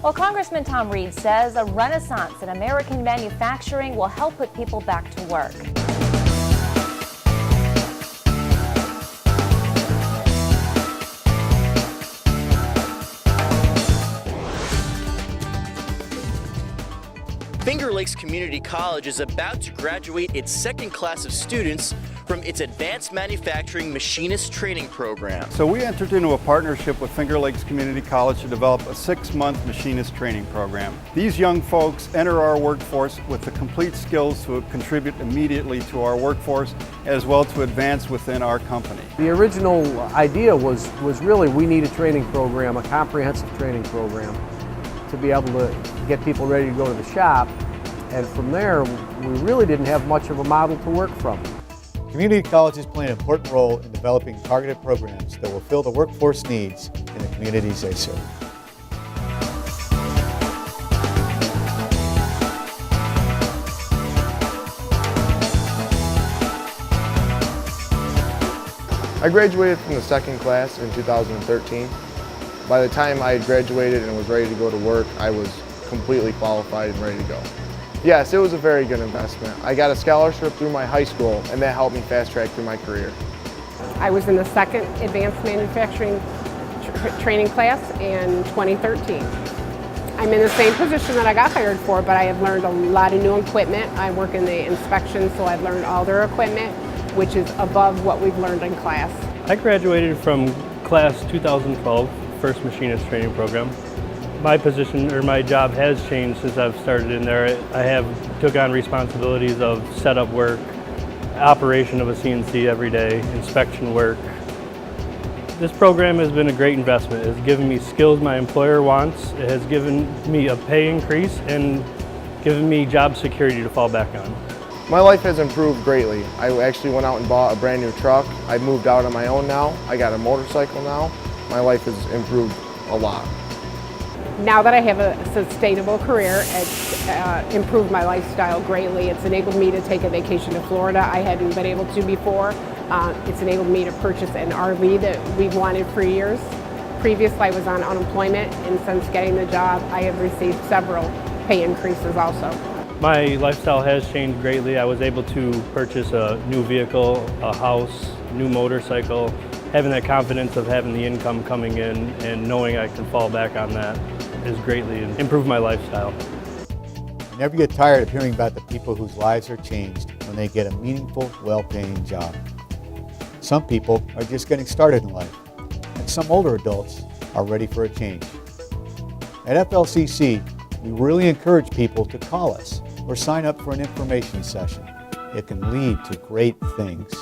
Well, Congressman Tom Reed says a renaissance in American manufacturing will help put people back to work. Finger Lakes Community College is about to graduate its second class of students from its Advanced Manufacturing Machinist training program. So we entered into a partnership with Finger Lakes Community College to develop a 6-month machinist training program. These young folks enter our workforce with the complete skills to contribute immediately to our workforce as well to advance within our company. The original idea was really we need a training program, a comprehensive training program, to be able to get people ready to go to the shop, and from there we really didn't have much of a model to work from. Community colleges play an important role in developing targeted programs that will fill the workforce needs in the communities they serve. I graduated from the second class in 2013. By the time I had graduated and was ready to go to work, I was completely qualified and ready to go. Yes, it was a very good investment. I got a scholarship through my high school, and that helped me fast track through my career. I was in the second advanced manufacturing training class in 2013. I'm in the same position that I got hired for, but I have learned a lot of new equipment. I work in the inspection, so I've learned all their equipment, which is above what we've learned in class. I graduated from class 2012, first machinist training program. My position or my job has changed since I've started in there. I have took on responsibilities of setup work, operation of a CNC every day, inspection work. This program has been a great investment. It has given me skills my employer wants. It has given me a pay increase and given me job security to fall back on. My life has improved greatly. I actually went out and bought a brand new truck. I've moved out on my own now. I got a motorcycle now. My life has improved a lot. Now that I have a sustainable career, it's improved my lifestyle greatly. It's enabled me to take a vacation to Florida I hadn't been able to before. It's enabled me to purchase an RV that we've wanted for years. Previously I was on unemployment, and since getting the job I have received several pay increases also. My lifestyle has changed greatly. I was able to purchase a new vehicle, a house, new motorcycle, having that confidence of having the income coming in and knowing I can fall back on that has greatly improved my lifestyle. You never get tired of hearing about the people whose lives are changed when they get a meaningful, well-paying job. Some people are just getting started in life, and some older adults are ready for a change. At FLCC, we really encourage people to call us or sign up for an information session. It can lead to great things.